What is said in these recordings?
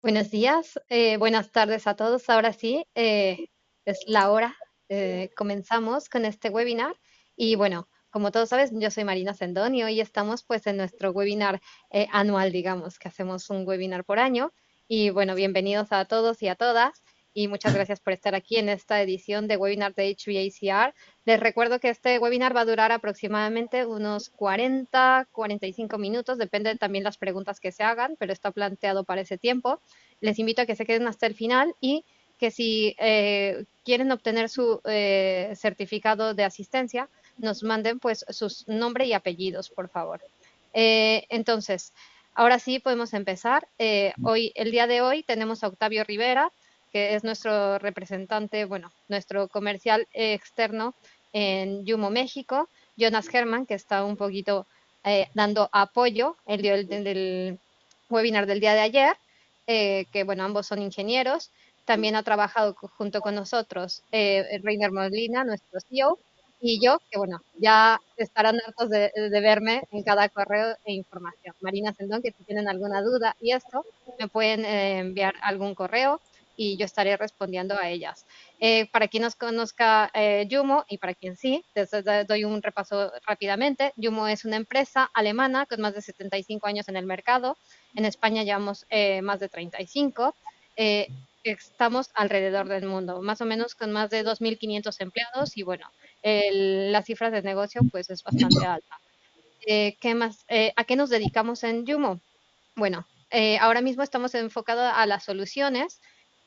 Buenos días, buenas tardes a todos. Ahora sí, es la hora. Comenzamos con este webinar. Y bueno, como todos sabes, yo soy Marina Sendón y hoy estamos pues en nuestro webinar anual, digamos, que hacemos un webinar por año. Y bueno, bienvenidos a todos y a todas. Y muchas gracias por estar aquí en esta edición de webinar de HVACR. Les recuerdo que este webinar va a durar aproximadamente unos 40-45 minutos, depende también las preguntas que se hagan, pero está planteado para ese tiempo. Les invito a que se queden hasta el final y que si quieren obtener su certificado de asistencia, nos manden pues sus nombre y apellidos, por favor. Entonces, ahora sí podemos empezar. El día de hoy tenemos a Octavio Rivera, que es nuestro representante, bueno, nuestro comercial externo en Yumo, México. Jonas Germán, que está un poquito dando apoyo del webinar del día de ayer, que bueno, ambos son ingenieros. También ha trabajado junto con nosotros Reiner Molina, nuestro CEO, y yo, que bueno, ya estarán hartos de verme en cada correo e información. Marina Sendón, que si tienen alguna duda y esto, me pueden enviar algún correo y yo estaré respondiendo a ellas. Para quien nos conozca Yumo y para quien sí, les doy un repaso rápidamente. Yumo es una empresa alemana con más de 75 años en el mercado. En España llevamos más de 35. Estamos alrededor del mundo, más o menos con más de 2.500 empleados y bueno, las cifras de negocio pues es bastante alta. ¿Qué más? ¿A qué nos dedicamos en Yumo? Bueno, ahora mismo estamos enfocados a las soluciones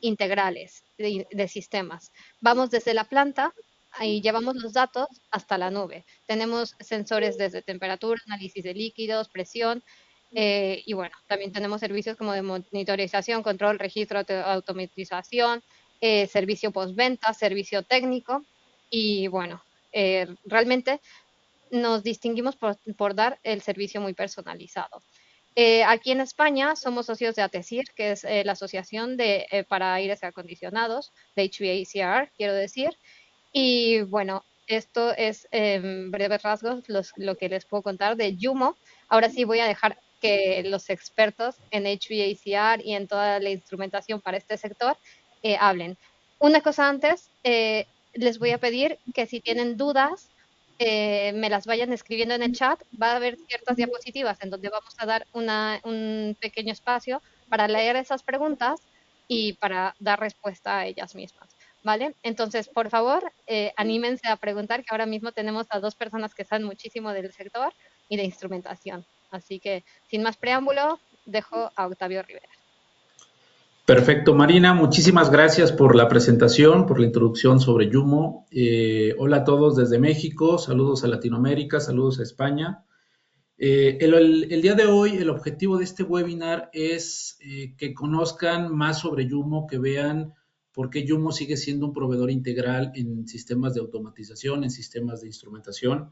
integrales de sistemas. Vamos desde la planta y llevamos los datos hasta la nube. Tenemos sensores desde temperatura, análisis de líquidos, presión, y bueno, también tenemos servicios como de monitorización, control, registro, automatización, servicio postventa, servicio técnico y bueno, realmente nos distinguimos por dar el servicio muy personalizado. Aquí en España somos socios de ATESIR, que es la Asociación para Aires Acondicionados, de HVACR, quiero decir. Y bueno, esto es en breves rasgos lo que les puedo contar de Yumo. Ahora sí voy a dejar que los expertos en HVACR y en toda la instrumentación para este sector hablen. Una cosa antes, les voy a pedir que si tienen dudas, me las vayan escribiendo en el chat. Va a haber ciertas diapositivas en donde vamos a dar un pequeño espacio para leer esas preguntas y para dar respuesta a ellas mismas. ¿Vale? Entonces, por favor, anímense a preguntar, que ahora mismo tenemos a dos personas que saben muchísimo del sector y de instrumentación. Así que, sin más preámbulo, dejo a Octavio Rivera. Perfecto, Marina, muchísimas gracias por la presentación, por la introducción sobre Yumo. Hola a todos desde México, saludos a Latinoamérica, saludos a España. El día de hoy, el objetivo de este webinar es que conozcan más sobre Yumo, que vean por qué Yumo sigue siendo un proveedor integral en sistemas de automatización, en sistemas de instrumentación.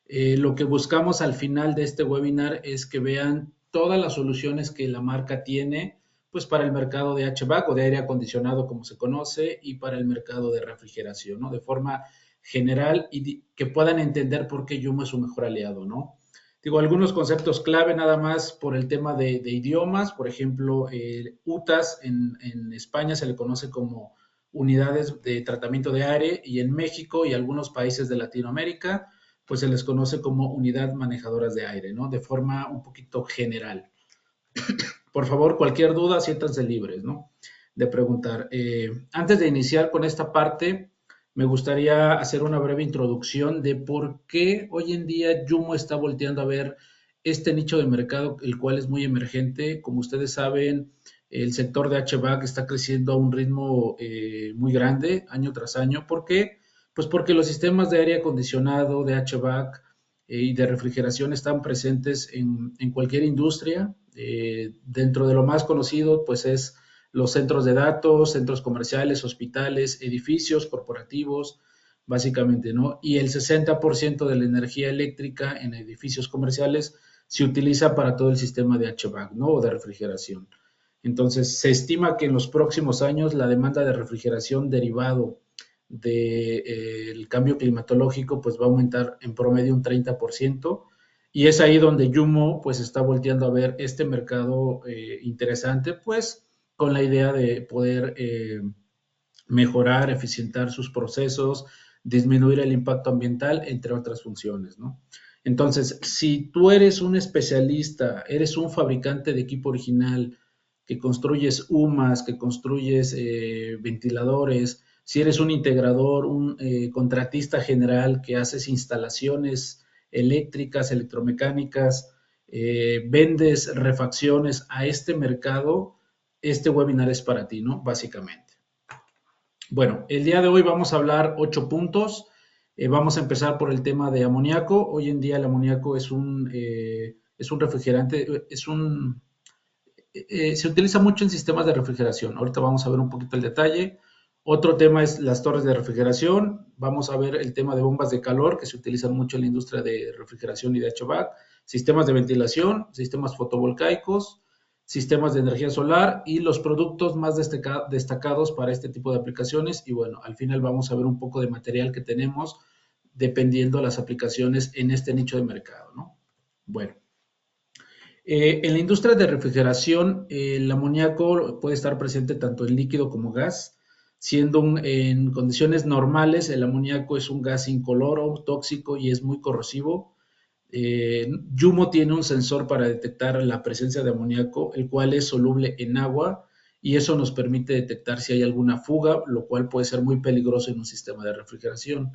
Lo que buscamos al final de este webinar es que vean todas las soluciones que la marca tiene, pues para el mercado de HVAC o de aire acondicionado como se conoce y para el mercado de refrigeración, ¿no? De forma general y que puedan entender por qué Yumo es su mejor aliado, ¿no? Digo, algunos conceptos clave nada más por el tema de idiomas, por ejemplo, UTAS en España se le conoce como unidades de tratamiento de aire y en México y algunos países de Latinoamérica pues se les conoce como unidad manejadoras de aire, ¿no? De forma un poquito general. Por favor, cualquier duda, siéntanse libres, ¿no? De preguntar. Antes de iniciar con esta parte, me gustaría hacer una breve introducción de por qué hoy en día Yumo está volteando a ver este nicho de mercado, el cual es muy emergente. Como ustedes saben, el sector de HVAC está creciendo a un ritmo muy grande año tras año. ¿Por qué? Pues porque los sistemas de aire acondicionado, de HVAC y de refrigeración están presentes en cualquier industria. Dentro de lo más conocido, pues es los centros de datos, centros comerciales, hospitales, edificios corporativos, básicamente, ¿no? Y el 60% de la energía eléctrica en edificios comerciales se utiliza para todo el sistema de HVAC, ¿no? O de refrigeración. Entonces, se estima que en los próximos años la demanda de refrigeración derivado del cambio climatológico pues va a aumentar en promedio un 30%, y es ahí donde Yumo pues está volteando a ver este mercado interesante, pues con la idea de poder mejorar, eficientar sus procesos, disminuir el impacto ambiental, entre otras funciones, ¿no? Entonces, si tú eres un especialista, eres un fabricante de equipo original, que construyes UMAS, que construyes ventiladores, si eres un integrador, un contratista general que haces instalaciones eléctricas, electromecánicas, vendes refacciones a este mercado, este webinar es para ti, ¿no? Básicamente. Bueno, el día de hoy vamos a hablar 8 puntos. Vamos a empezar por el tema de amoníaco. Hoy en día el amoníaco es un refrigerante, se utiliza mucho en sistemas de refrigeración. Ahorita vamos a ver un poquito el detalle. Otro tema es las torres de refrigeración. Vamos a ver el tema de bombas de calor que se utilizan mucho en la industria de refrigeración y de HVAC, sistemas de ventilación, sistemas fotovoltaicos, sistemas de energía solar y los productos más destacados para este tipo de aplicaciones. Y bueno, al final vamos a ver un poco de material que tenemos dependiendo de las aplicaciones en este nicho de mercado, ¿no? Bueno. En la industria de refrigeración, el amoníaco puede estar presente tanto en líquido como gas, siendo en condiciones normales el amoníaco es un gas incoloro, tóxico y es muy corrosivo. Yumo tiene un sensor para detectar la presencia de amoníaco, el cual es soluble en agua y eso nos permite detectar si hay alguna fuga, lo cual puede ser muy peligroso en un sistema de refrigeración.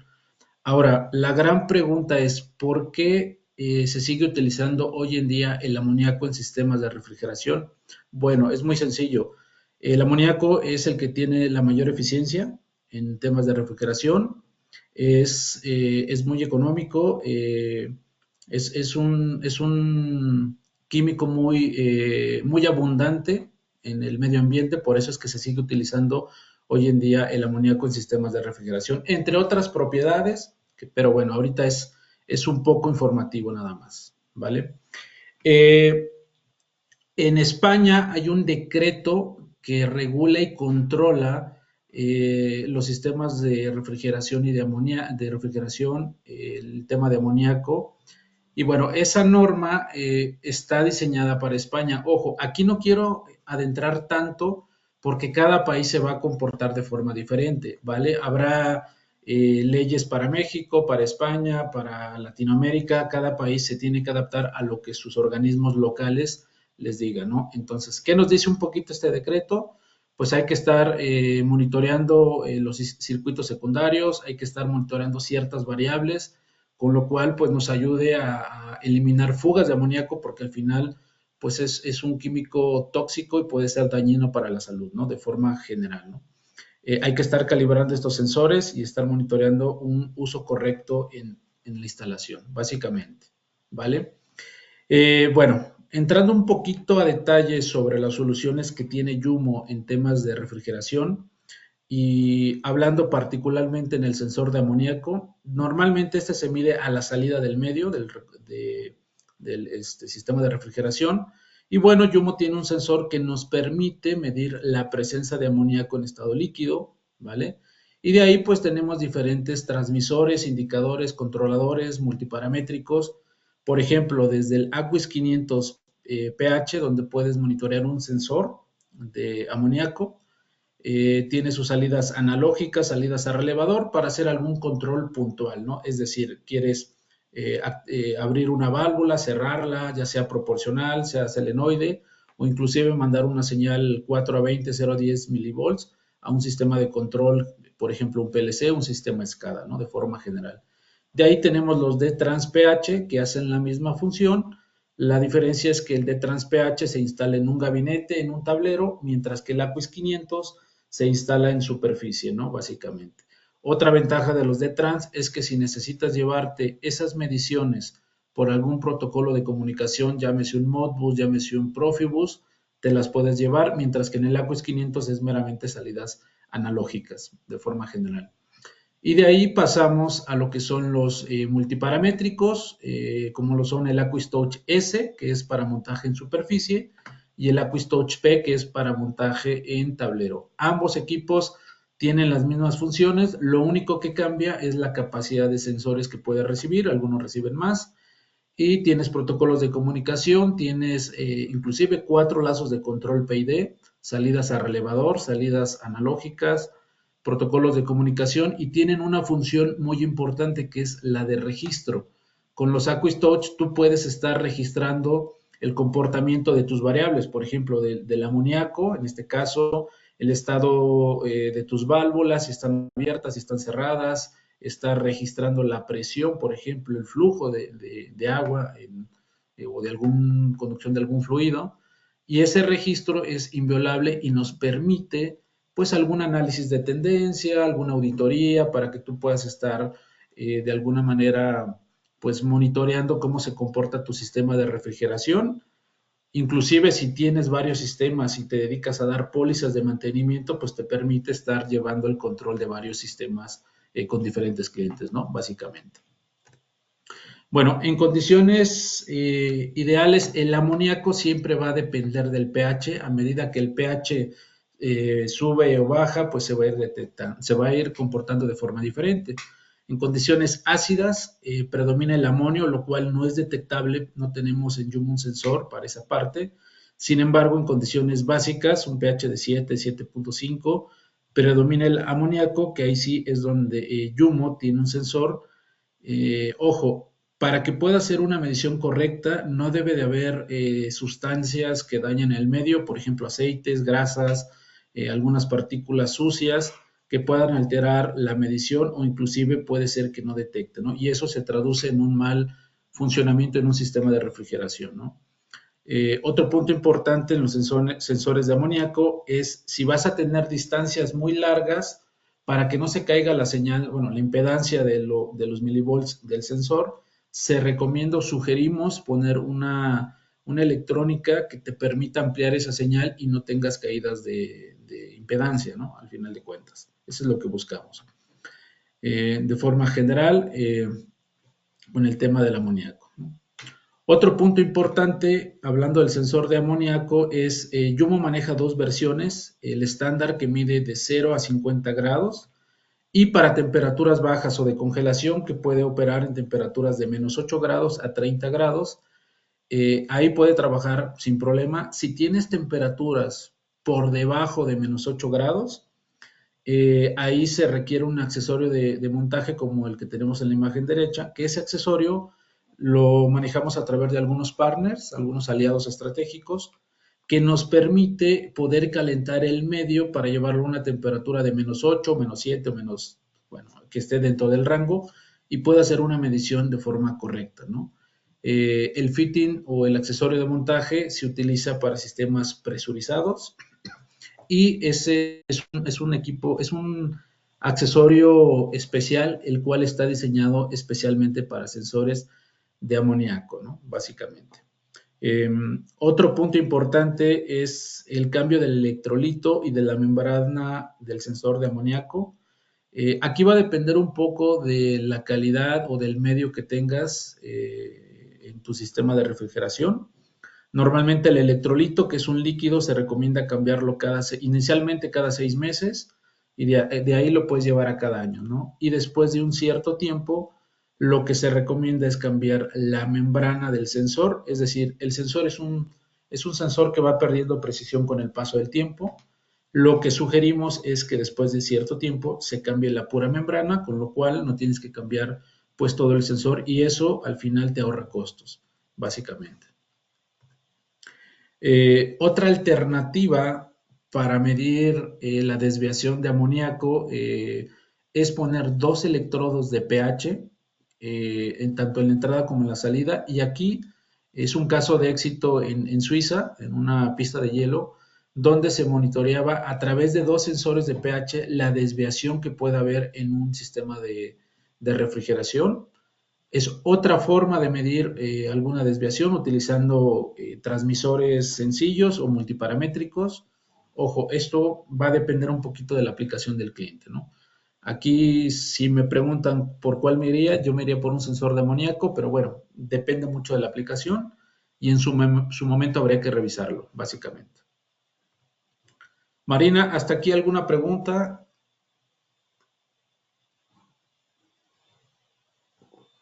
Ahora, la gran pregunta es, ¿por qué se sigue utilizando hoy en día el amoníaco en sistemas de refrigeración? Bueno, es muy sencillo. El amoníaco es el que tiene la mayor eficiencia en temas de refrigeración, es muy económico, es un químico muy abundante en el medio ambiente, por eso es que se sigue utilizando hoy en día el amoníaco en sistemas de refrigeración, entre otras propiedades, pero bueno, ahorita es un poco informativo nada más, ¿vale? Eh, en España hay un decreto que regula y controla los sistemas de refrigeración y de refrigeración, el tema de amoníaco. Y bueno, esa norma está diseñada para España. Ojo, aquí no quiero adentrar tanto porque cada país se va a comportar de forma diferente, ¿vale? Habrá leyes para México, para España, para Latinoamérica. Cada país se tiene que adaptar a lo que sus organismos locales les digan, ¿no? Entonces, ¿qué nos dice un poquito este decreto? Pues hay que estar monitoreando los circuitos secundarios, hay que estar monitoreando ciertas variables, con lo cual pues nos ayude a eliminar fugas de amoníaco porque al final pues es un químico tóxico y puede ser dañino para la salud, ¿no? De forma general, ¿no? Hay que estar calibrando estos sensores y estar monitoreando un uso correcto en la instalación, básicamente, ¿vale? Bueno, entrando un poquito a detalle sobre las soluciones que tiene Yumo en temas de refrigeración, y hablando particularmente en el sensor de amoníaco, normalmente este se mide a la salida del medio del sistema de refrigeración. Y bueno, Yumo tiene un sensor que nos permite medir la presencia de amoníaco en estado líquido, ¿vale? Y de ahí pues tenemos diferentes transmisores, indicadores, controladores multiparamétricos. Por ejemplo, desde el Aquis 500 pH, donde puedes monitorear un sensor de amoníaco, tiene sus salidas analógicas, salidas a relevador para hacer algún control puntual, ¿no? Es decir, quieres abrir una válvula, cerrarla, ya sea proporcional, sea solenoide, o inclusive mandar una señal 4 a 20, 0 a 10 milivolts a un sistema de control, por ejemplo, un PLC, un sistema SCADA, ¿no? De forma general. De ahí tenemos los de TransPH que hacen la misma función. La diferencia es que el de TransPH se instala en un gabinete, en un tablero, mientras que el Aquis 500 se instala en superficie, ¿no? Básicamente. Otra ventaja de los D-Trans es que si necesitas llevarte esas mediciones por algún protocolo de comunicación, llámese un Modbus, llámese un Profibus, te las puedes llevar, mientras que en el Aquis 500 es meramente salidas analógicas, de forma general. Y de ahí pasamos a lo que son los multiparamétricos, como lo son el Aquis Touch S, que es para montaje en superficie, y el Aquis Touch P, que es para montaje en tablero. Ambos equipos tienen las mismas funciones, lo único que cambia es la capacidad de sensores que puede recibir, algunos reciben más, y tienes protocolos de comunicación, tienes inclusive 4 lazos de control PID, salidas a relevador, salidas analógicas, protocolos de comunicación y tienen una función muy importante que es la de registro. Con los Acquis Touch tú puedes estar registrando el comportamiento de tus variables, por ejemplo, del amoníaco, en este caso, el estado de tus válvulas, si están abiertas, si están cerradas, estar registrando la presión, por ejemplo, el flujo de agua o de alguna conducción de algún fluido. Y ese registro es inviolable y nos permite pues algún análisis de tendencia, alguna auditoría para que tú puedas estar de alguna manera pues monitoreando cómo se comporta tu sistema de refrigeración. Inclusive si tienes varios sistemas y te dedicas a dar pólizas de mantenimiento, pues te permite estar llevando el control de varios sistemas con diferentes clientes, ¿no? Básicamente. Bueno, en condiciones ideales, el amoníaco siempre va a depender del pH. A medida que el pH sube o baja, pues se va a ir comportando de forma diferente. En condiciones ácidas predomina el amonio, lo cual no es detectable, no tenemos en Yumo un sensor para esa parte. Sin embargo, en condiciones básicas, un pH de 7, 7.5, predomina el amoníaco, que ahí sí es donde Yumo tiene un sensor. Ojo, para que pueda hacer una medición correcta, no debe de haber sustancias que dañen el medio, por ejemplo, aceites, grasas, algunas partículas sucias que puedan alterar la medición o inclusive puede ser que no detecte, ¿no? Y eso se traduce en un mal funcionamiento en un sistema de refrigeración, ¿no? Otro punto importante en los sensores de amoníaco es si vas a tener distancias muy largas para que no se caiga la señal, bueno, la impedancia de los milivolts del sensor, se recomienda o sugerimos poner una electrónica que te permita ampliar esa señal y no tengas caídas de impedancia, ¿no? Al final de cuentas. Eso es lo que buscamos. De forma general, con el tema del amoníaco, ¿no? Otro punto importante, hablando del sensor de amoníaco, es Yumo maneja dos versiones, el estándar que mide de 0 a 50 grados y para temperaturas bajas o de congelación que puede operar en temperaturas de menos 8 grados a 30 grados. Ahí puede trabajar sin problema. Si tienes temperaturas por debajo de menos 8 grados, ahí se requiere un accesorio de montaje como el que tenemos en la imagen derecha, que ese accesorio lo manejamos a través de algunos partners, algunos aliados estratégicos, que nos permite poder calentar el medio para llevarlo a una temperatura de menos 8, menos 7 o menos, bueno, que esté dentro del rango y pueda hacer una medición de forma correcta, ¿no? El fitting o el accesorio de montaje se utiliza para sistemas presurizados, y ese es un equipo, es un accesorio especial, el cual está diseñado especialmente para sensores de amoníaco, ¿no? Básicamente. Otro punto importante es el cambio del electrolito y de la membrana del sensor de amoníaco. Aquí va a depender un poco de la calidad o del medio que tengas en tu sistema de refrigeración. Normalmente el electrolito, que es un líquido, se recomienda cambiarlo inicialmente cada 6 meses y de ahí lo puedes llevar a cada año, ¿no? Y después de un cierto tiempo, lo que se recomienda es cambiar la membrana del sensor, es decir, el sensor es un sensor que va perdiendo precisión con el paso del tiempo. Lo que sugerimos es que después de cierto tiempo se cambie la pura membrana, con lo cual no tienes que cambiar pues todo el sensor y eso al final te ahorra costos, básicamente. Otra alternativa para medir la desviación de amoníaco es poner dos electrodos de pH tanto en la entrada como en la salida. Y aquí es un caso de éxito en Suiza, en una pista de hielo, donde se monitoreaba a través de dos sensores de pH la desviación que puede haber en un sistema de refrigeración. Es otra forma de medir alguna desviación utilizando transmisores sencillos o multiparamétricos. Ojo, esto va a depender un poquito de la aplicación del cliente, ¿no? Aquí, si me preguntan por cuál me iría, yo me iría por un sensor de amoníaco, pero bueno, depende mucho de la aplicación y en su momento habría que revisarlo, básicamente. Marina, ¿hasta aquí alguna pregunta?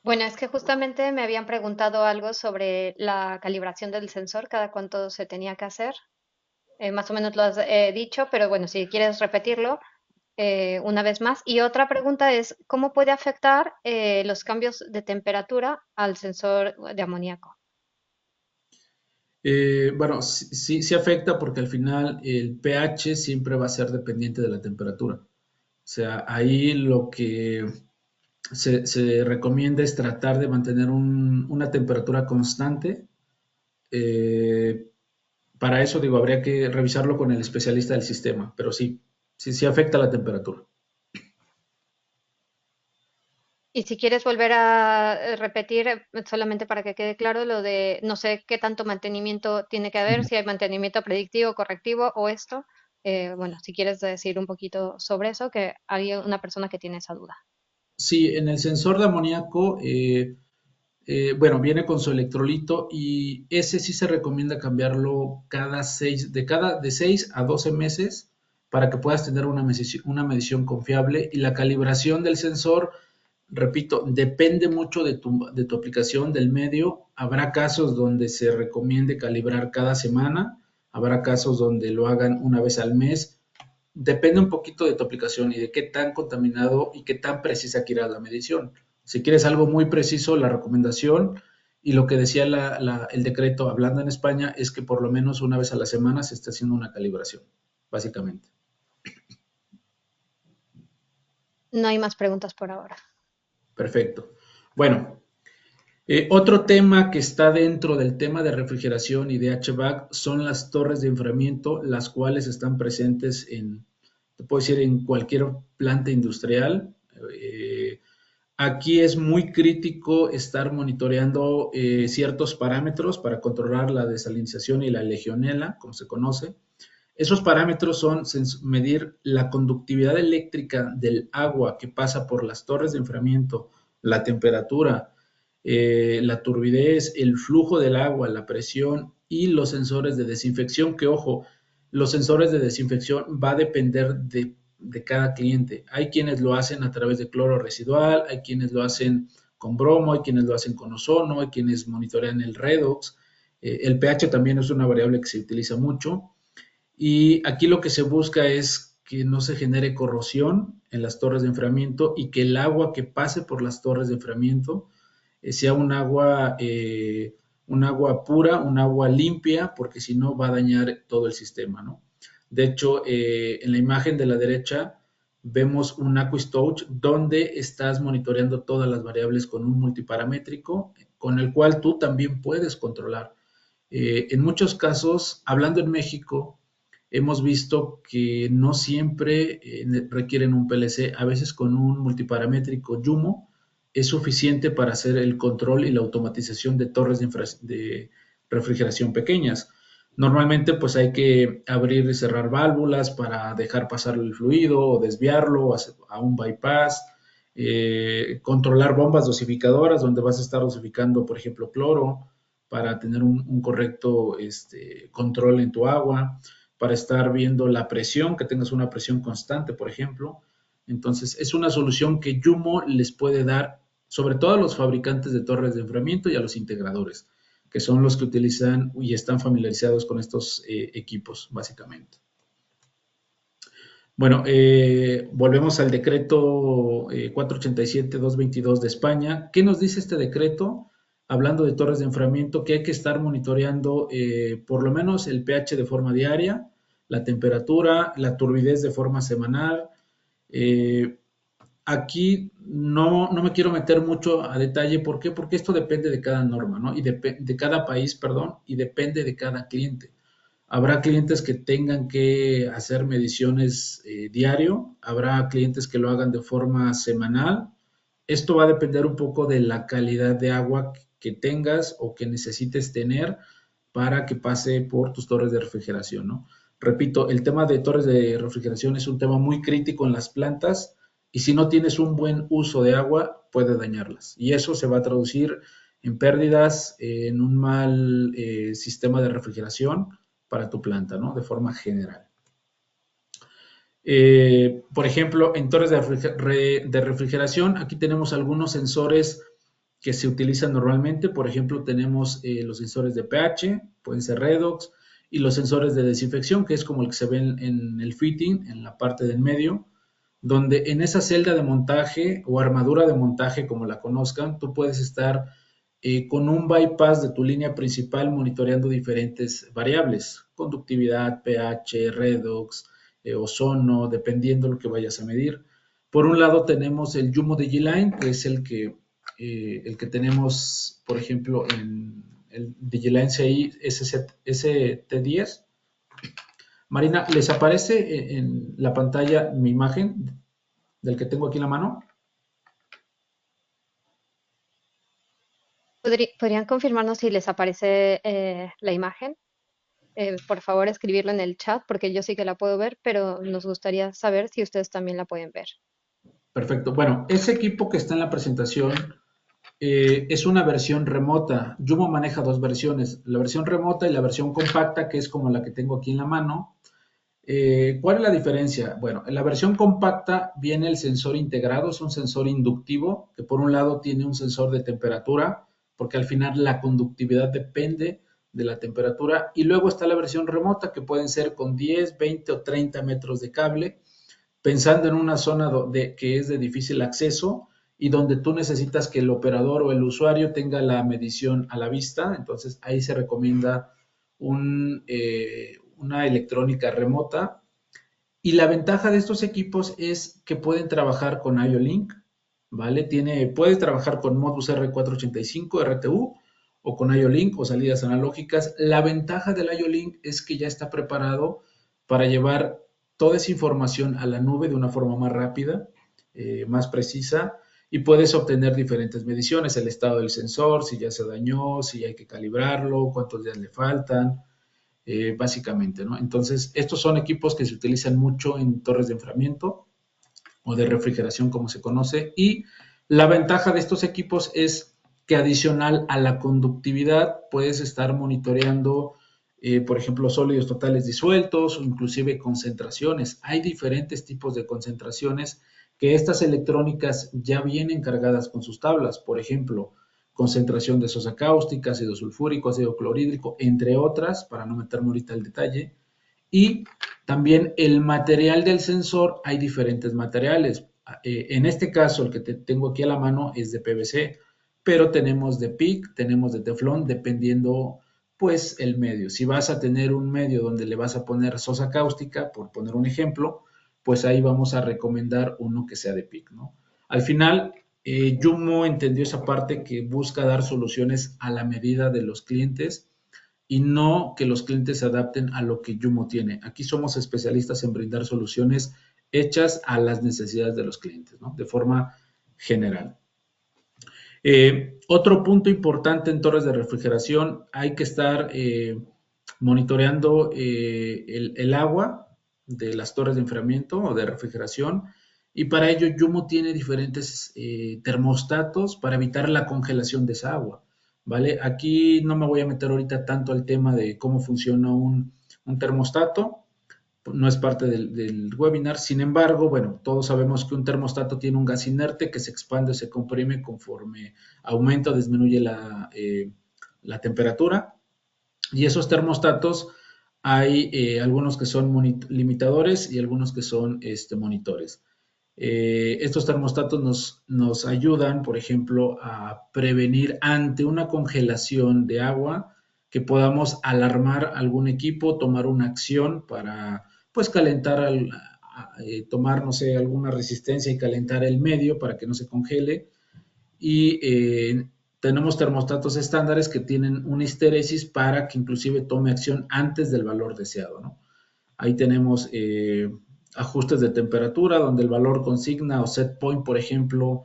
Bueno, es que justamente me habían preguntado algo sobre la calibración del sensor, cada cuánto se tenía que hacer. Más o menos lo has dicho, pero bueno, si quieres repetirlo una vez más. Y otra pregunta es, ¿cómo puede afectar los cambios de temperatura al sensor de amoníaco? Bueno, sí, sí afecta porque al final el pH siempre va a ser dependiente de la temperatura. O sea, ahí lo que se recomienda es tratar de mantener una temperatura constante. Eh, para eso, digo, habría que revisarlo con el especialista del sistema, pero sí, sí afecta la temperatura. Y si quieres volver a repetir, solamente para que quede claro, lo de no sé qué tanto mantenimiento tiene que haber, si hay mantenimiento predictivo, correctivo o esto. Bueno, si quieres decir un poquito sobre eso, que hay una persona que tiene esa duda. Sí, en el sensor de amoníaco, bueno, viene con su electrolito y ese sí se recomienda cambiarlo de 6 a 12 meses para que puedas tener una medición confiable y la calibración del sensor, repito, depende mucho de tu aplicación, del medio. Habrá casos donde se recomiende calibrar cada semana, habrá casos donde lo hagan una vez al mes. Depende un poquito de tu aplicación y de qué tan contaminado y qué tan precisa quieras la medición. Si quieres algo muy preciso, la recomendación y lo que decía el decreto hablando en España es que por lo menos una vez a la semana se esté haciendo una calibración, básicamente. No hay más preguntas por ahora. Perfecto. Bueno, otro tema que está dentro del tema de refrigeración y de HVAC son las torres de enfriamiento, las cuales están presentes te puedo decir, en cualquier planta industrial. Eh, Aquí es muy crítico estar monitoreando ciertos parámetros para controlar la desalinización y la legionela, como se conoce. Esos parámetros son medir la conductividad eléctrica del agua que pasa por las torres de enfriamiento, la temperatura, la turbidez, el flujo del agua, la presión y los sensores de desinfección, que ojo, los sensores de desinfección va a depender de cada cliente. Hay quienes lo hacen a través de cloro residual, hay quienes lo hacen con bromo, hay quienes lo hacen con ozono, hay quienes monitorean el redox. El pH también es una variable que se utiliza mucho. Y aquí lo que se busca es que no se genere corrosión en las torres de enfriamiento y que el agua que pase por las torres de enfriamiento sea un agua pura, un agua limpia, porque si no va a dañar todo el sistema, ¿no? De hecho, en la imagen de la derecha vemos un AquisTouch donde estás monitoreando todas las variables con un multiparamétrico con el cual tú también puedes controlar. En muchos casos, hablando en México, hemos visto que no siempre requieren un PLC, a veces con un multiparamétrico Yumo es suficiente para hacer el control y la automatización de torres de refrigeración pequeñas. Normalmente pues hay que abrir y cerrar válvulas para dejar pasar el fluido o desviarlo a un bypass, controlar bombas dosificadoras donde vas a estar dosificando, por ejemplo, cloro para tener un correcto control en tu agua, para estar viendo la presión, que tengas una presión constante, por ejemplo. Entonces, es una solución que Yumo les puede dar, sobre todo a los fabricantes de torres de enfriamiento y a los integradores, que son los que utilizan y están familiarizados con estos equipos, básicamente. Bueno, volvemos al decreto 487-222 de España. ¿Qué nos dice este decreto? Hablando de torres de enfriamiento, que hay que estar monitoreando por lo menos el pH de forma diaria, la temperatura, la turbidez de forma semanal. Eh, Aquí no me quiero meter mucho a detalle. ¿Por qué? Porque esto depende de cada norma, ¿no? Y de cada país, perdón, y depende de cada cliente. Habrá clientes que tengan que hacer mediciones diario, habrá clientes que lo hagan de forma semanal. Esto va a depender un poco de la calidad de agua que tengas o que necesites tener para que pase por tus torres de refrigeración, ¿no? Repito, el tema de torres de refrigeración es un tema muy crítico en las plantas y si no tienes un buen uso de agua, puede dañarlas. Y eso se va a traducir en pérdidas, en un mal sistema de refrigeración para tu planta, ¿no? De forma general. Por ejemplo, en torres de refrigeración, aquí tenemos algunos sensores que se utilizan normalmente. Por ejemplo, tenemos los sensores de pH, pueden ser redox, y los sensores de desinfección, que es como el que se ve en el fitting, en la parte del medio, donde en esa celda de montaje o armadura de montaje, como la conozcan, tú puedes estar con un bypass de tu línea principal monitoreando diferentes variables, conductividad, pH, redox, ozono, dependiendo de lo que vayas a medir. Por un lado tenemos el Jumo DigiLine, que es el que tenemos, por ejemplo, en el DigiLine CI ST10. Marina, ¿les aparece en la pantalla mi imagen del que tengo aquí en la mano? ¿Podrían confirmarnos si les aparece la imagen? Por favor, escribirlo en el chat porque yo sí que la puedo ver, pero nos gustaría saber si ustedes también la pueden ver. Perfecto. Bueno, ese equipo que está en la presentación es una versión remota. Jumo maneja dos versiones, la versión remota y la versión compacta, que es como la que tengo aquí en la mano. ¿Cuál es la diferencia? Bueno, en la versión compacta viene el sensor integrado, es un sensor inductivo, que por un lado tiene un sensor de temperatura, porque al final la conductividad depende de la temperatura, y luego está la versión remota, que pueden ser con 10, 20 o 30 metros de cable, pensando en una zona que es de difícil acceso y donde tú necesitas que el operador o el usuario tenga la medición a la vista, entonces ahí se recomienda una electrónica remota. Y la ventaja de estos equipos es que pueden trabajar con IO-Link, ¿vale? Puedes trabajar con Modbus R485 RTU o con IO-Link o salidas analógicas. La ventaja del IO-Link es que ya está preparado para llevar toda esa información a la nube de una forma más rápida, más precisa, y puedes obtener diferentes mediciones, el estado del sensor, si ya se dañó, si hay que calibrarlo, cuántos días le faltan, básicamente, ¿no? Entonces, estos son equipos que se utilizan mucho en torres de enfriamiento o de refrigeración, como se conoce, y la ventaja de estos equipos es que adicional a la conductividad puedes estar monitoreando, por ejemplo, sólidos totales disueltos o inclusive concentraciones. Hay diferentes tipos de concentraciones que estas electrónicas ya vienen cargadas con sus tablas. Por ejemplo, concentración de sosa cáustica, ácido sulfúrico, ácido clorhídrico, entre otras, para no meterme ahorita al detalle. Y también el material del sensor, hay diferentes materiales. En este caso, el que tengo aquí a la mano es de PVC, pero tenemos de PIC, tenemos de teflón, dependiendo pues el medio. Si vas a tener un medio donde le vas a poner sosa cáustica, por poner un ejemplo, pues ahí vamos a recomendar uno que sea de PIC, ¿no? Al final, Jumo entendió esa parte que busca dar soluciones a la medida de los clientes y no que los clientes se adapten a lo que Jumo tiene. Aquí somos especialistas en brindar soluciones hechas a las necesidades de los clientes, ¿no? De forma general. Otro punto importante en torres de refrigeración, hay que estar monitoreando el agua de las torres de enfriamiento o de refrigeración, y para ello Jumo tiene diferentes termostatos para evitar la congelación de esa agua, ¿vale? Aquí no me voy a meter ahorita tanto al tema de cómo funciona un termostato, no es parte del webinar. Sin embargo, bueno, todos sabemos que un termostato tiene un gas inerte que se expande o se comprime conforme aumenta o disminuye la temperatura. Y esos termostatos hay algunos que son limitadores y algunos que son monitores. Estos termostatos nos ayudan, por ejemplo, a prevenir ante una congelación de agua que podamos alarmar algún equipo, tomar una acción para, pues, calentar, tomar, no sé, alguna resistencia y calentar el medio para que no se congele. Y tenemos termostatos estándares que tienen una histeresis para que inclusive tome acción antes del valor deseado, ¿no? Ahí tenemos ajustes de temperatura, donde el valor consigna o set point, por ejemplo,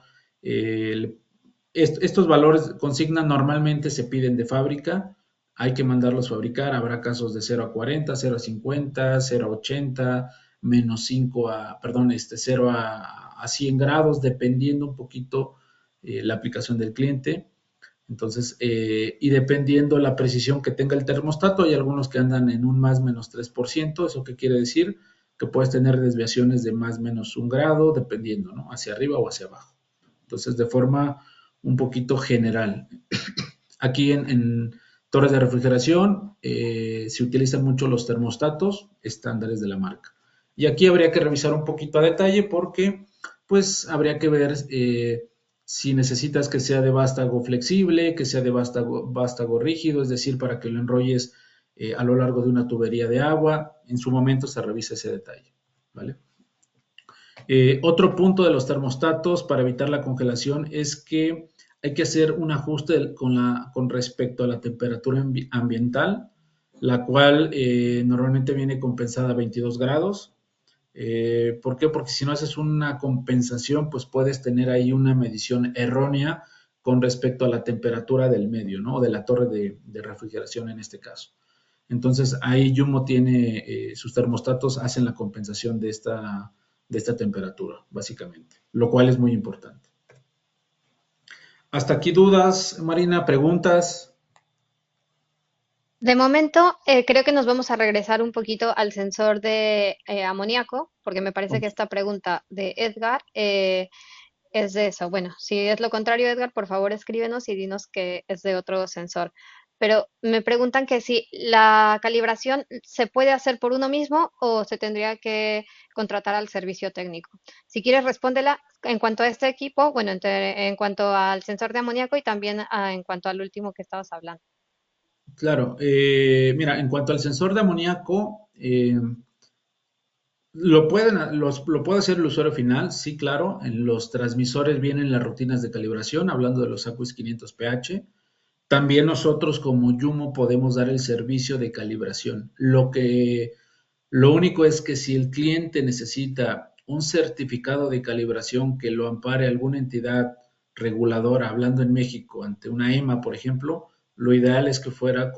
estos valores consigna normalmente se piden de fábrica, hay que mandarlos a fabricar, habrá casos de 0 a 40, 0 a 50, 0 a 80, menos 5 a, perdón, 0 a 100 grados, dependiendo un poquito la aplicación del cliente. Entonces, y dependiendo la precisión que tenga el termostato, hay algunos que andan en un más menos 3%. ¿Eso qué quiere decir? Que puedes tener desviaciones de más menos 1 grado, dependiendo, ¿no? Hacia arriba o hacia abajo. Entonces, de forma un poquito general. Aquí Torres de refrigeración, se utilizan mucho los termostatos estándares de la marca. Y aquí habría que revisar un poquito a detalle porque pues habría que ver si necesitas que sea de vástago flexible, que sea de vástago rígido, es decir, para que lo enrolles a lo largo de una tubería de agua. En su momento se revisa ese detalle, ¿vale? Otro punto de los termostatos para evitar la congelación es que hay que hacer un ajuste con respecto a la temperatura ambiental, la cual normalmente viene compensada a 22 grados. ¿Por qué? Porque si no haces una compensación, pues puedes tener ahí una medición errónea con respecto a la temperatura del medio, ¿no? O de la torre de refrigeración en este caso. Entonces ahí Yumo tiene sus termostatos, hacen la compensación de esta temperatura, básicamente, lo cual es muy importante. Hasta aquí dudas, Marina, preguntas. De momento, creo que nos vamos a regresar un poquito al sensor de amoníaco, porque me parece que esta pregunta de Edgar es de eso. Bueno, si es lo contrario, Edgar, por favor escríbenos y dinos que es de otro sensor. Pero me preguntan que si la calibración se puede hacer por uno mismo o se tendría que contratar al servicio técnico. Si quieres, respóndela en cuanto a este equipo, bueno, en cuanto al sensor de amoníaco y también en cuanto al último que estabas hablando. Claro, mira, en cuanto al sensor de amoníaco, lo puede hacer el usuario final, sí, claro. En los transmisores vienen las rutinas de calibración, hablando de los Aquis 500pH. También nosotros como Yumo podemos dar el servicio de calibración. Lo único es que si el cliente necesita un certificado de calibración que lo ampare alguna entidad reguladora, hablando en México, ante una EMA, por ejemplo, lo ideal es que fuera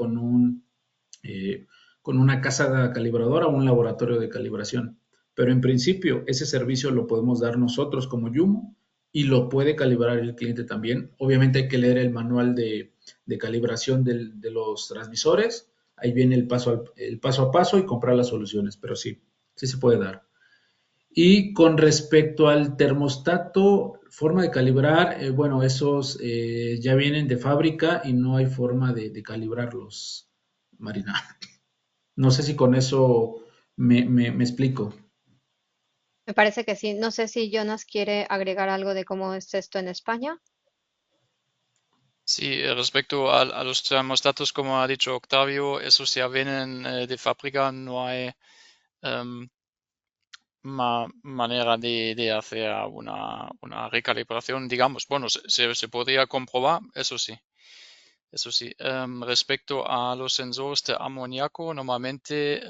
eh, con una casa calibradora o un laboratorio de calibración. Pero en principio, ese servicio lo podemos dar nosotros como Yumo y lo puede calibrar el cliente también. Obviamente hay que leer el manual de calibración de los transmisores. Ahí viene el paso a paso y comprar las soluciones, pero sí, sí se puede dar. Y con respecto al termostato, forma de calibrar, bueno, esos ya vienen de fábrica y no hay forma de calibrarlos, Marina. No sé si con eso me explico. Me parece que sí. No sé si Jonas quiere agregar algo de cómo es esto en España. Sí, respecto a los termostatos, como ha dicho Octavio, esos ya vienen de fábrica, no hay em, manera de hacer una recalibración, digamos. Bueno, se podría comprobar, eso sí. Eso sí, respecto a los sensores de amoníaco, normalmente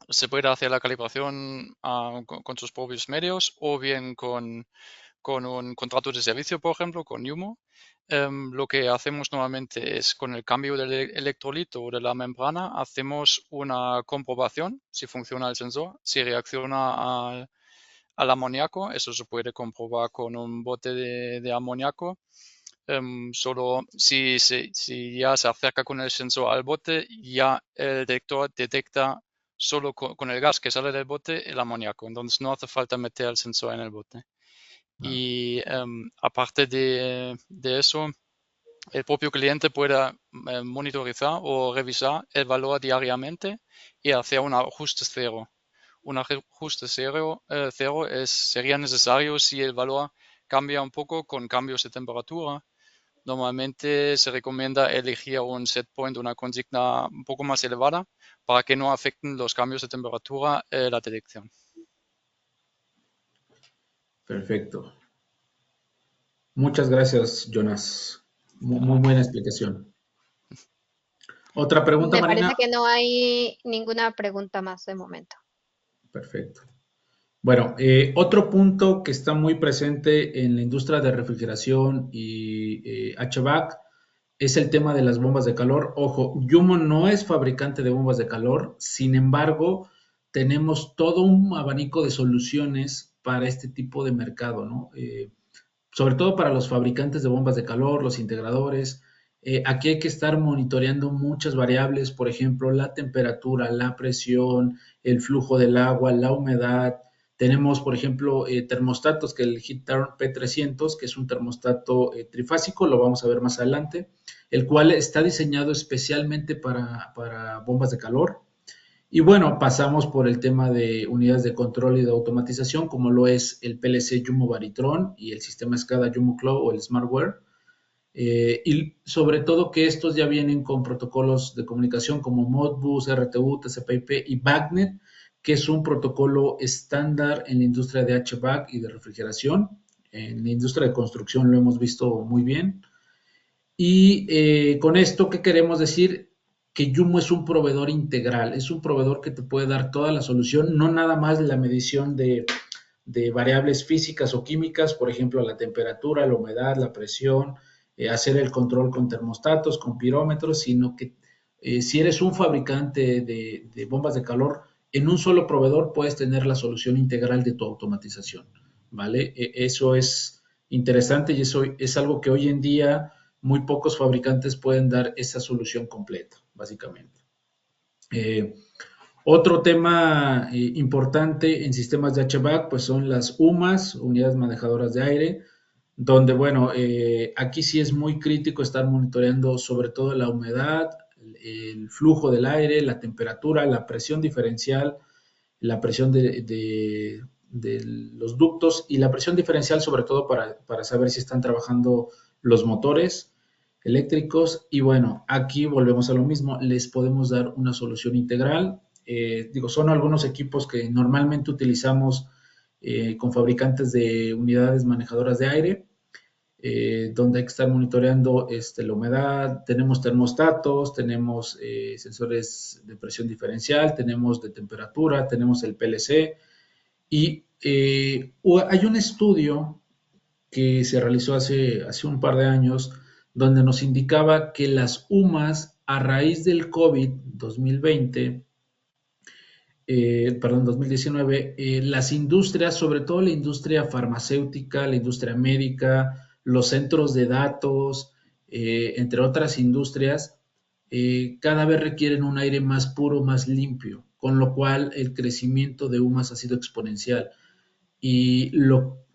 se puede hacer la calibración con sus propios medios o bien con un contrato de servicio, por ejemplo, con Yumo. Lo que hacemos normalmente es con el cambio del electrolito o de la membrana, hacemos una comprobación si funciona el sensor, si reacciona al amoníaco. Eso se puede comprobar con un bote de amoníaco. Solo si ya se acerca con el sensor al bote, ya el detector detecta solo con el gas que sale del bote el amoníaco. Entonces no hace falta meter el sensor en el bote. Ah, Y aparte de eso, el propio cliente puede monitorizar o revisar el valor diariamente y hacer un ajuste cero. Un ajuste cero sería necesario si el valor cambia un poco con cambios de temperatura. Normalmente se recomienda elegir un set point, una consigna un poco más elevada, para que no afecten los cambios de temperatura la detección. perfecto. Muchas gracias, Jonas. De Muy nada. buena explicación. ¿Otra pregunta, Me Marina? parece que no hay ninguna pregunta más de momento. Perfecto. Bueno, otro punto que está muy presente en la industria de refrigeración y HVAC es el tema de las bombas de calor. Ojo, Yumo no es fabricante de bombas de calor, sin embargo, tenemos todo un abanico de soluciones para este tipo de mercado, ¿no? Sobre todo para los fabricantes de bombas de calor, los integradores. Aquí hay que estar monitoreando muchas variables, por ejemplo, la temperatura, la presión, el flujo del agua, la humedad. Tenemos, por ejemplo, termostatos, que el Heattern P300, que es un termostato trifásico, lo vamos a ver más adelante, el cual está diseñado especialmente para bombas de calor. Y bueno, pasamos por el tema de unidades de control y de automatización, como lo es el PLC Jumo Baritron y el sistema SCADA Jumo Cloud o el Smartware. Y sobre todo que estos ya vienen con protocolos de comunicación como Modbus, RTU, TCP/IP y BACnet, que es un protocolo estándar en la industria de HVAC y de refrigeración. En la industria de construcción lo hemos visto muy bien. Y con esto, ¿qué queremos decir? Que Yumo es un proveedor integral, es un proveedor que te puede dar toda la solución, no nada más la medición de variables físicas o químicas, por ejemplo, la temperatura, la humedad, la presión, hacer el control con termostatos, con pirómetros, sino que si eres un fabricante de bombas de calor, en un solo proveedor puedes tener la solución integral de tu automatización, ¿vale? Eso es interesante y eso es algo que hoy en día muy pocos fabricantes pueden dar esa solución completa, básicamente. Eh, Otro tema importante en sistemas de HVAC pues son las UMAS, unidades manejadoras de aire, donde bueno, aquí sí es muy crítico estar monitoreando sobre todo la humedad, el flujo del aire, la temperatura, la presión diferencial, la presión de los ductos y la presión diferencial sobre todo para saber si están trabajando los motores eléctricos. Y bueno, aquí volvemos a lo mismo, les podemos dar una solución integral. Digo, son algunos equipos que normalmente utilizamos con fabricantes de unidades manejadoras de aire, donde hay que estar monitoreando la humedad. Tenemos termostatos, tenemos sensores de presión diferencial, tenemos de temperatura, tenemos el PLC y hay un estudio que se realizó hace un par de años donde nos indicaba que las UMAS a raíz del COVID 2020, perdón, 2019, las industrias, sobre todo la industria farmacéutica, la industria médica, los centros de datos, entre otras industrias, cada vez requieren un aire más puro, más limpio, con lo cual el crecimiento de UMAS ha sido exponencial. Y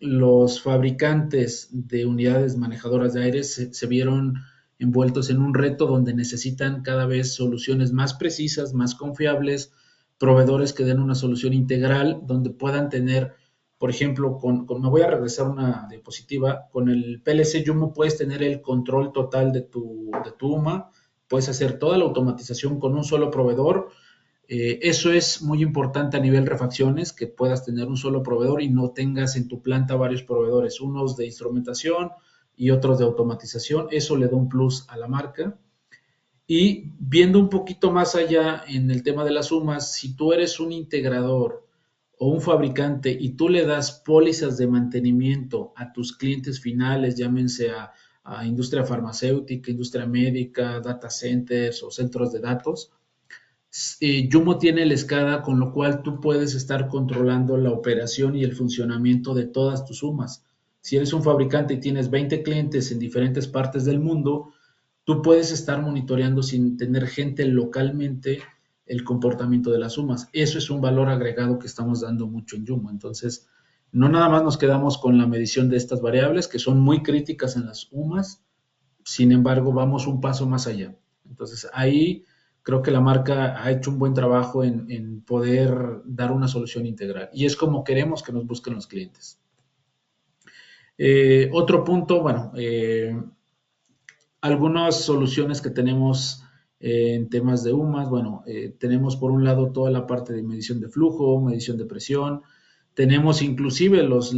los fabricantes de unidades manejadoras de aire se vieron envueltos en un reto donde necesitan cada vez soluciones más precisas, más confiables, proveedores que den una solución integral, donde puedan tener, por ejemplo, me voy a regresar una diapositiva, con el PLC Yumo puedes tener el control total de tu UMA, puedes hacer toda la automatización con un solo proveedor. Eso es muy importante a nivel refacciones, que puedas tener un solo proveedor y no tengas en tu planta varios proveedores, unos de instrumentación y otros de automatización. Eso le da un plus a la marca. Y viendo un poquito más allá en el tema de las sumas, si tú eres un integrador o un fabricante y tú le das pólizas de mantenimiento a tus clientes finales, llámense a industria farmacéutica, industria médica, data centers o centros de datos, Yumo tiene el SCADA, con lo cual tú puedes estar controlando la operación y el funcionamiento de todas tus sumas. Si eres un fabricante y tienes 20 clientes en diferentes partes del mundo, tú puedes estar monitoreando sin tener gente localmente el comportamiento de las sumas. Eso es un valor agregado que estamos dando mucho en Yumo. Entonces, no nada más nos quedamos con la medición de estas variables, que son muy críticas en las UMAS, sin embargo, vamos un paso más allá. Entonces, ahí creo que la marca ha hecho un buen trabajo en poder dar una solución integral. Y es como queremos que nos busquen los clientes. Otro punto, bueno, algunas soluciones que tenemos en temas de UMAS, bueno, tenemos por un lado toda la parte de medición de flujo, medición de presión, tenemos inclusive los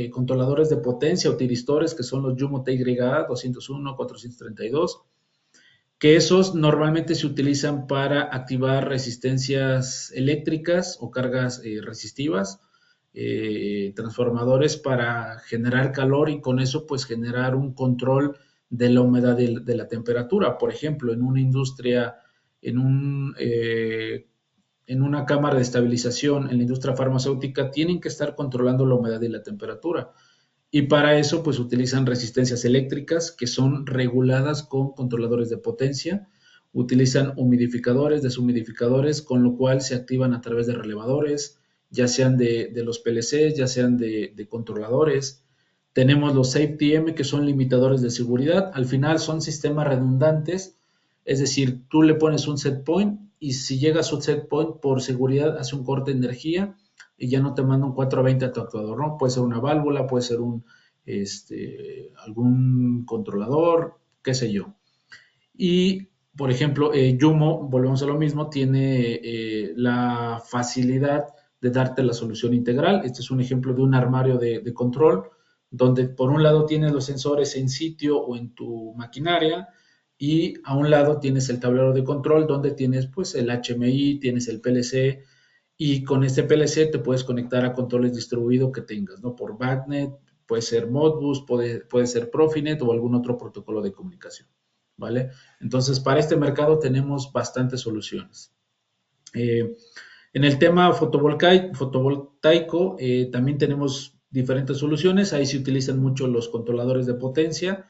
controladores de potencia o tiristores, que son los Yumo TYA 201, 432, que esos normalmente se utilizan para activar resistencias eléctricas o cargas resistivas, transformadores para generar calor y con eso pues generar un control de la humedad de la temperatura. Por ejemplo, en una industria, en una cámara de estabilización, en la industria farmacéutica, tienen que estar controlando la humedad y la temperatura. Y para eso, pues utilizan resistencias eléctricas que son reguladas con controladores de potencia. Utilizan humidificadores, deshumidificadores, con lo cual se activan a través de relevadores. ya sean de los PLCs, ya sean de controladores. Tenemos los Safety M, que son limitadores de seguridad. Al final son sistemas redundantes, es decir, tú le pones un set point y si llega a su set point, por seguridad hace un corte de energía y ya no te manda un 420 a tu actuador, ¿no? Puede ser una válvula, puede ser algún controlador, qué sé yo. Y, por ejemplo, Yumo, volvemos a lo mismo, tiene la facilidad de darte la solución integral. Este es un ejemplo de un armario de control, donde por un lado tienes los sensores en sitio o en tu maquinaria, y a un lado tienes el tablero de control, donde tienes pues el HMI, tienes el PLC, y con este PLC te puedes conectar a controles distribuidos que tengas, ¿no? Por BACnet, puede ser Modbus, puede ser Profinet o algún otro protocolo de comunicación, ¿vale? Entonces, para este mercado tenemos bastantes soluciones. En el tema fotovoltaico también tenemos diferentes soluciones. Ahí se utilizan mucho los controladores de potencia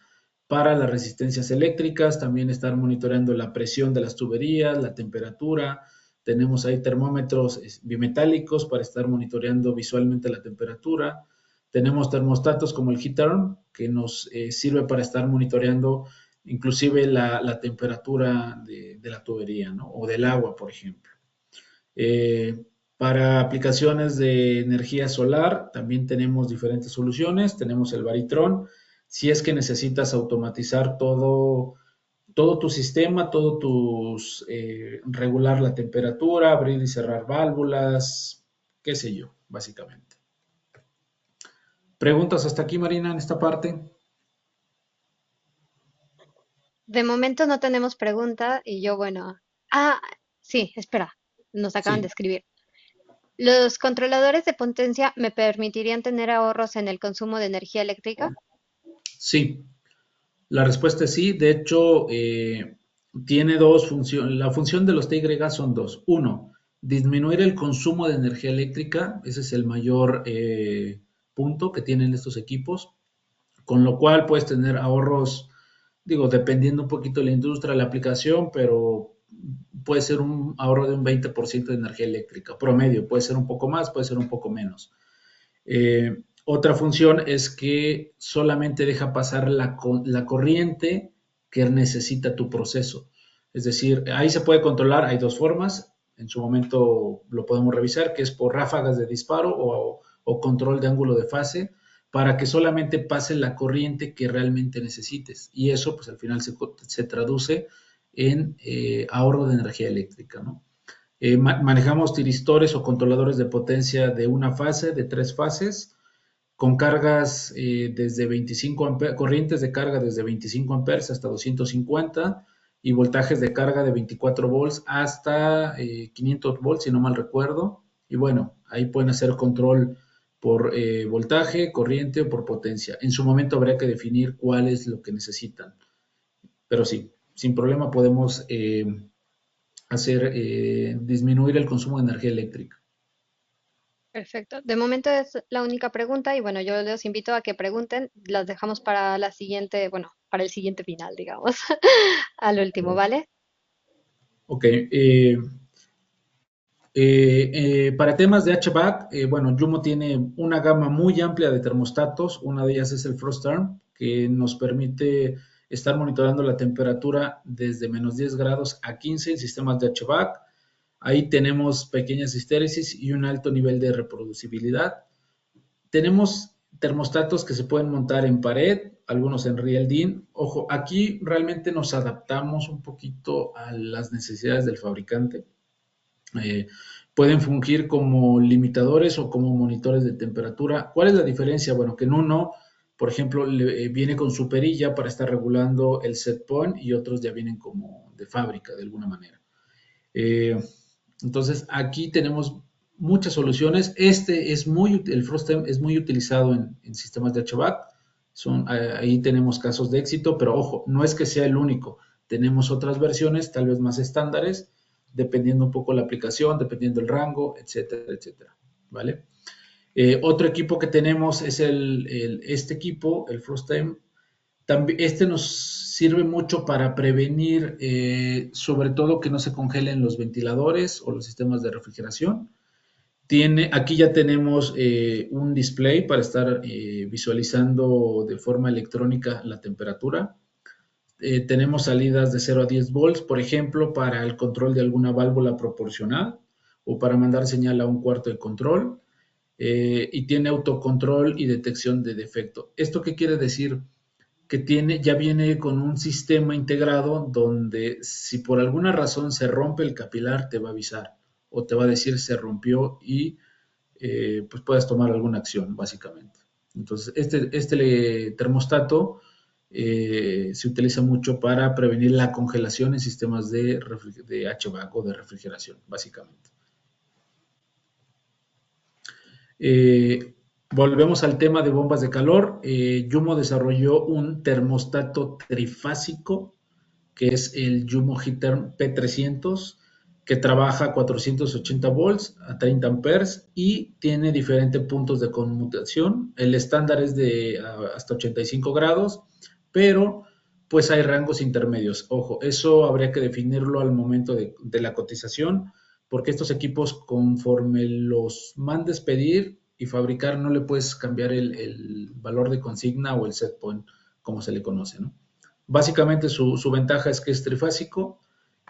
para las resistencias eléctricas, también estar monitoreando la presión de las tuberías, la temperatura. Tenemos ahí termómetros bimetálicos para estar monitoreando visualmente la temperatura. Tenemos termostatos como el Heater, que nos sirve para estar monitoreando inclusive la temperatura de la tubería, ¿no? O del agua, por ejemplo. Eh, para aplicaciones de energía solar también tenemos diferentes soluciones. Tenemos el Baritron. Si es que necesitas automatizar todo tu sistema, regular la temperatura, abrir y cerrar válvulas, qué sé yo, básicamente. ¿Preguntas hasta aquí, Marina, en esta parte? De momento no tenemos pregunta y yo, bueno, ah, sí, espera, nos acaban de Sí, escribir. ¿Los controladores de potencia me permitirían tener ahorros en el consumo de energía eléctrica? sí. La respuesta es sí. De hecho, tiene dos funciones. La función de los TY son dos. Uno, disminuir el consumo de energía eléctrica. Ese es el mayor punto que tienen estos equipos. Con lo cual puedes tener ahorros, digo, dependiendo un poquito de la industria, de la aplicación, pero puede ser un ahorro de un 20% de energía eléctrica. Promedio, puede ser un poco más, puede ser un poco menos. Otra función es que solamente deja pasar la corriente que necesita tu proceso. Es decir, ahí se puede controlar, hay dos formas, en su momento lo podemos revisar, que es por ráfagas de disparo o control de ángulo de fase, para que solamente pase la corriente que realmente necesites. Y eso, pues al final se traduce en ahorro de energía eléctrica, ¿no? Manejamos tiristores o controladores de potencia de una fase, de tres fases, con cargas desde 25 amperes, corrientes de carga desde 25 amperes hasta 250 y voltajes de carga de 24 volts hasta 500 volts, si no mal recuerdo. Y bueno, ahí pueden hacer control por voltaje, corriente o por potencia. En su momento habría que definir cuál es lo que necesitan. Pero sí, sin problema podemos disminuir el consumo de energía eléctrica. Perfecto. De momento es la única pregunta y bueno, yo los invito a que pregunten. Las dejamos para la siguiente, bueno, para el siguiente final, digamos, al último, ¿vale? Ok. Para temas de HVAC, bueno, Jumo tiene una gama muy amplia de termostatos. Una de ellas es el FrostArm, que nos permite estar monitoreando la temperatura desde menos 10 grados a 15 en sistemas de HVAC. Ahí tenemos pequeñas histéresis y un alto nivel de reproducibilidad. Tenemos termostatos que se pueden montar en pared, algunos en Real DIN. Ojo, aquí realmente nos adaptamos un poquito a las necesidades del fabricante. Eh, Pueden fungir como limitadores o como monitores de temperatura. ¿Cuál es la diferencia? Bueno, que en uno, por ejemplo, viene con su perilla para estar regulando el set point y otros ya vienen como de fábrica de alguna manera. Eh, entonces, aquí tenemos muchas soluciones. El FrostM es muy utilizado en sistemas de HVAC. Ahí tenemos casos de éxito, pero ojo, no es que sea el único. Tenemos otras versiones, tal vez más estándares, dependiendo un poco la aplicación, dependiendo el rango, etcétera, etcétera. ¿Vale? Otro equipo que tenemos es este equipo, el FrostM. Este nos sirve mucho para prevenir, sobre todo que no se congelen los ventiladores o los sistemas de refrigeración. Aquí ya tenemos un display para estar visualizando de forma electrónica la temperatura. Tenemos salidas de 0 a 10 volts, por ejemplo, para el control de alguna válvula proporcional o para mandar señal a un cuarto de control. Y tiene autocontrol y detección de defecto. ¿Esto qué quiere decir? Que ya viene con un sistema integrado donde si por alguna razón se rompe el capilar, te va a avisar o te va a decir se rompió y pues puedas tomar alguna acción, básicamente. Entonces, este termostato se utiliza mucho para prevenir la congelación en sistemas de HVAC o de refrigeración, básicamente. Volvemos al tema de bombas de calor. Yumo desarrolló un termostato trifásico, que es el Yumo Heater P300, que trabaja a 480 volts, a 30 amperes y tiene diferentes puntos de conmutación. El estándar es de hasta 85 grados, pero pues hay rangos intermedios. Ojo, eso habría que definirlo al momento de la cotización, porque estos equipos, conforme los mandes pedir y fabricar, no le puedes cambiar el valor de consigna o el set point, como se le conoce, ¿no? Básicamente su ventaja es que es trifásico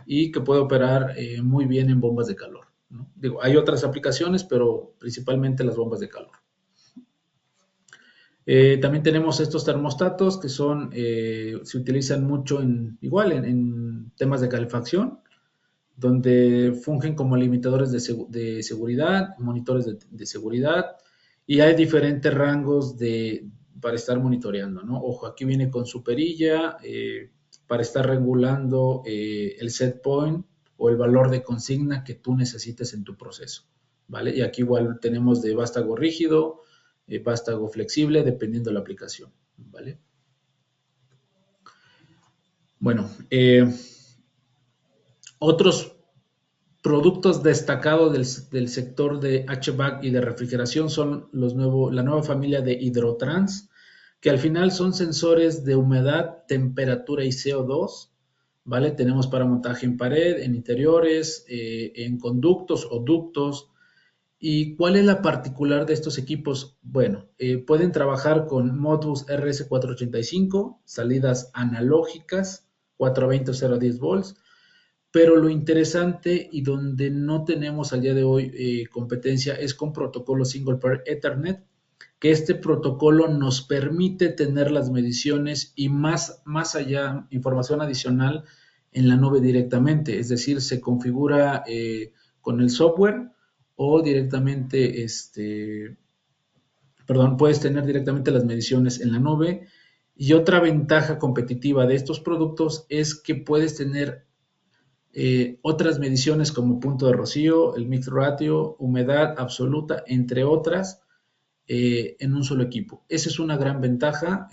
y que puede operar muy bien en bombas de calor, ¿no? Digo, hay otras aplicaciones, pero principalmente las bombas de calor. También tenemos estos termostatos que se utilizan mucho en temas de calefacción, donde fungen como limitadores de seguridad, monitores de seguridad, y hay diferentes rangos para estar monitoreando, ¿no? Ojo, aquí viene con su perilla para estar regulando el set point o el valor de consigna que tú necesites en tu proceso, ¿vale? Y aquí igual tenemos de vástago rígido, vástago flexible, dependiendo de la aplicación, ¿vale? Bueno, otros productos destacados del sector de HVAC y de refrigeración son la nueva familia de Hydrotrans, que al final son sensores de humedad, temperatura y CO2, ¿vale? Tenemos para montaje en pared, en interiores, en conductos o ductos. ¿Y cuál es la particular de estos equipos? Bueno, pueden trabajar con Modbus RS485, salidas analógicas, 420 o 010 volts, pero lo interesante y donde no tenemos al día de hoy competencia es con protocolo Single Pair Ethernet, que este protocolo nos permite tener las mediciones y más allá, información adicional en la nube directamente, es decir, se configura con el software o directamente, puedes tener directamente las mediciones en la nube. Y otra ventaja competitiva de estos productos es que puedes tener otras mediciones como punto de rocío, el mix ratio, humedad absoluta, entre otras, en un solo equipo. Esa es una gran ventaja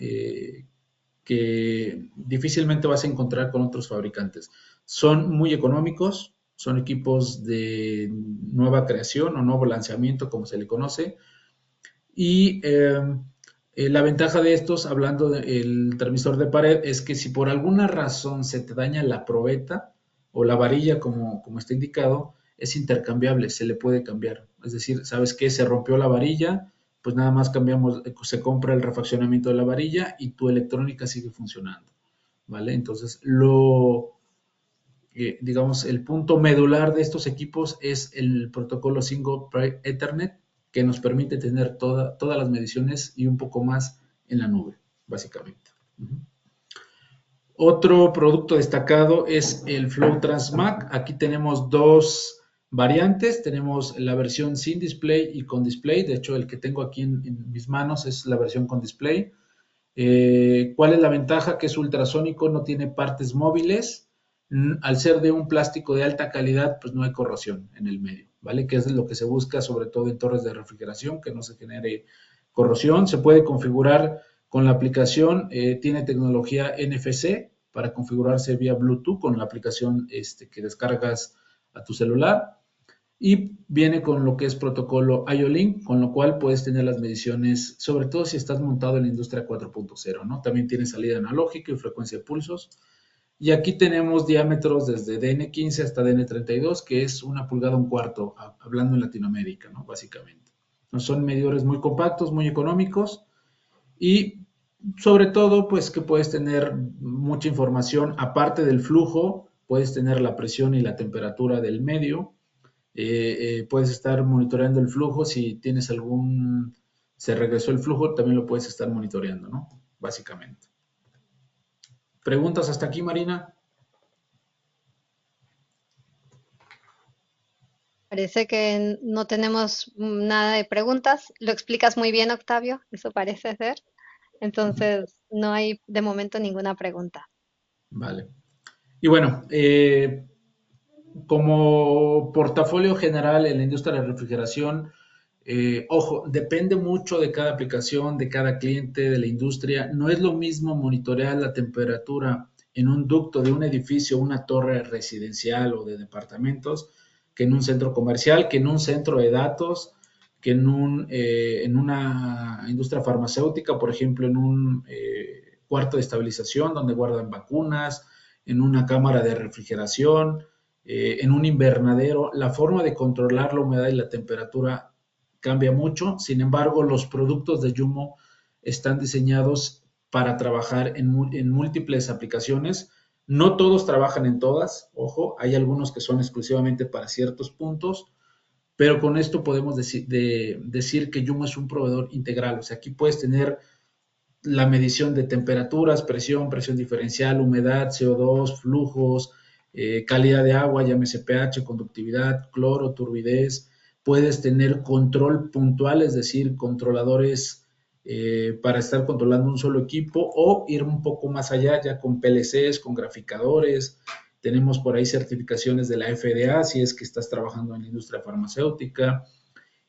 que difícilmente vas a encontrar con otros fabricantes. Son muy económicos, son equipos de nueva creación o nuevo lanzamiento, como se le conoce, y la ventaja de estos, hablando del transmisor de pared, es que si por alguna razón se te daña la probeta o la varilla, como está indicado, es intercambiable, se le puede cambiar. Es decir, ¿sabes qué? Se rompió la varilla, pues nada más cambiamos, se compra el refaccionamiento de la varilla y tu electrónica sigue funcionando, ¿vale? Entonces, digamos, el punto medular de estos equipos es el protocolo Single Pair Ethernet, que nos permite tener todas las mediciones y un poco más en la nube, básicamente. Otro producto destacado es el FlowTrans Mac. Aquí tenemos dos variantes. Tenemos la versión sin display y con display. De hecho, el que tengo aquí en mis manos es la versión con display. ¿Cuál es la ventaja? Que es ultrasónico, no tiene partes móviles. Al ser de un plástico de alta calidad, pues no hay corrosión en el medio, ¿vale? Que es lo que se busca sobre todo en torres de refrigeración, que no se genere corrosión. Se puede configurar con la aplicación, tiene tecnología NFC para configurarse vía Bluetooth con la aplicación que descargas a tu celular. Y viene con lo que es protocolo IO-Link, con lo cual puedes tener las mediciones, sobre todo si estás montado en la industria 4.0, ¿no? También tiene salida analógica y frecuencia de pulsos. Y aquí tenemos diámetros desde DN15 hasta DN32, que es 1,25 pulgadas, hablando en Latinoamérica, ¿no? Básicamente. No son medidores muy compactos, muy económicos y sobre todo, pues que puedes tener mucha información, aparte del flujo, puedes tener la presión y la temperatura del medio, puedes estar monitoreando el flujo, si tienes se regresó el flujo, también lo puedes estar monitoreando, ¿no? Básicamente. ¿Preguntas hasta aquí, Marina? Parece que no tenemos nada de preguntas. Lo explicas muy bien, Octavio, eso parece ser. Entonces, no hay de momento ninguna pregunta. Vale. Y bueno, como portafolio general en la industria de la refrigeración, ojo, depende mucho de cada aplicación, de cada cliente, de la industria. No es lo mismo monitorear la temperatura en un ducto de un edificio, una torre residencial o de departamentos, que en un centro comercial, que en un centro de datos, que en una industria farmacéutica, por ejemplo, en un cuarto de estabilización donde guardan vacunas, en una cámara de refrigeración, en un invernadero. La forma de controlar la humedad y la temperatura cambia mucho. Sin embargo, los productos de Yumo están diseñados para trabajar en múltiples aplicaciones. No todos trabajan en todas, ojo, hay algunos que son exclusivamente para ciertos puntos, pero con esto podemos decir que Yumo es un proveedor integral. O sea, aquí puedes tener la medición de temperaturas, presión diferencial, humedad, CO2, flujos, calidad de agua, llámese pH, conductividad, cloro, turbidez. Puedes tener control puntual, es decir, controladores para estar controlando un solo equipo o ir un poco más allá ya con PLCs, con graficadores. Tenemos por ahí certificaciones de la FDA si es que estás trabajando en la industria farmacéutica.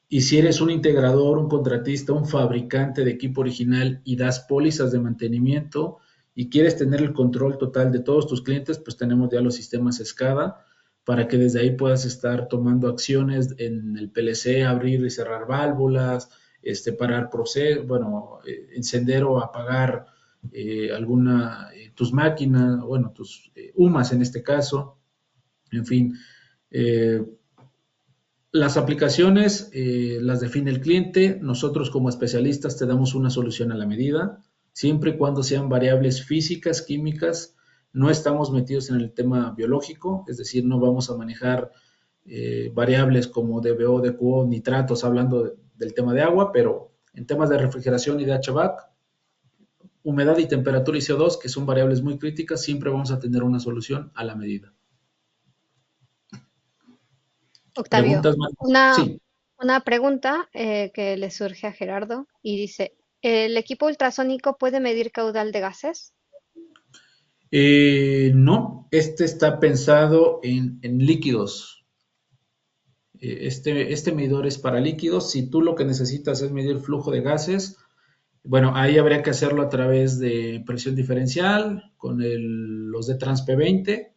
Y si eres un integrador, un contratista, un fabricante de equipo original y das pólizas de mantenimiento y quieres tener el control total de todos tus clientes, pues tenemos ya los sistemas SCADA para que desde ahí puedas estar tomando acciones en el PLC, abrir y cerrar válvulas, parar proceso, bueno, encender o apagar tus máquinas, bueno, tus UMAS en este caso, en fin. Eh, las aplicaciones las define el cliente, nosotros como especialistas te damos una solución a la medida, siempre y cuando sean variables físicas, químicas, no estamos metidos en el tema biológico, es decir, no vamos a manejar variables como DBO, DQO, nitratos, hablando del tema de agua, pero en temas de refrigeración y de HVAC, humedad y temperatura y CO2, que son variables muy críticas, siempre vamos a tener una solución a la medida. Octavio, ¿Preguntas más? una, Sí. una pregunta que le surge a Gerardo y dice, ¿el equipo ultrasónico puede medir caudal de gases? No, este está pensado en líquidos. Este medidor es para líquidos. Si tú lo que necesitas es medir flujo de gases, bueno, ahí habría que hacerlo a través de presión diferencial con los de Trans-P20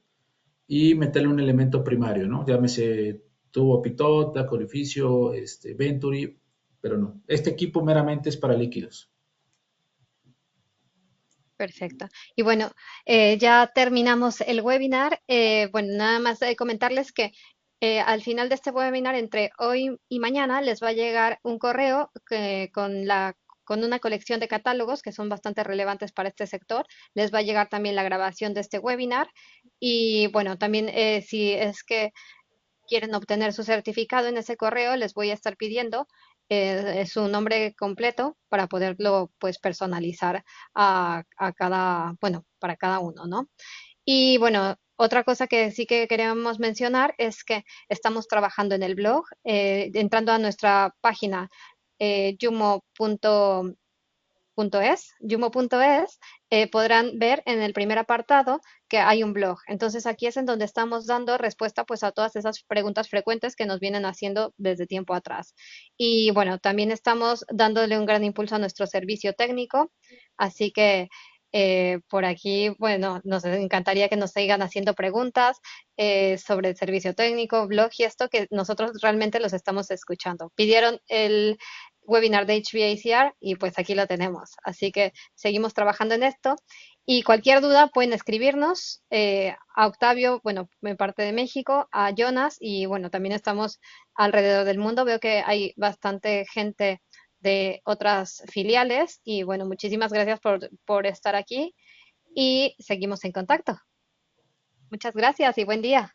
y meterle un elemento primario, ¿no? Llámese tubo pitota, orificio, Venturi, pero no. Este equipo meramente es para líquidos. Perfecto. Y bueno, ya terminamos el webinar. Bueno, nada más comentarles que al final de este webinar, entre hoy y mañana, les va a llegar un correo con una colección de catálogos que son bastante relevantes para este sector. Les va a llegar también la grabación de este webinar. Y bueno, también si es que quieren obtener su certificado en ese correo, les voy a estar pidiendo su nombre completo para poderlo pues personalizar a cada, bueno, para cada uno, ¿no? Y bueno, otra cosa que sí que queremos mencionar es que estamos trabajando en el blog, entrando a nuestra página yumo.es, podrán ver en el primer apartado que hay un blog. Entonces aquí es en donde estamos dando respuesta pues a todas esas preguntas frecuentes que nos vienen haciendo desde tiempo atrás. Y bueno, también estamos dándole un gran impulso a nuestro servicio técnico, así que por aquí, bueno, nos encantaría que nos sigan haciendo preguntas sobre el servicio técnico, blog y esto que nosotros realmente los estamos escuchando. Pidieron el webinar de HVACR y pues aquí lo tenemos. Así que seguimos trabajando en esto Y cualquier duda pueden escribirnos a Octavio, bueno, en parte de México, a Jonas y bueno, también estamos alrededor del mundo. Veo que hay bastante gente de otras filiales y bueno, muchísimas gracias por estar aquí y seguimos en contacto. Muchas gracias y buen día.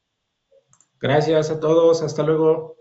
Gracias a todos, hasta luego.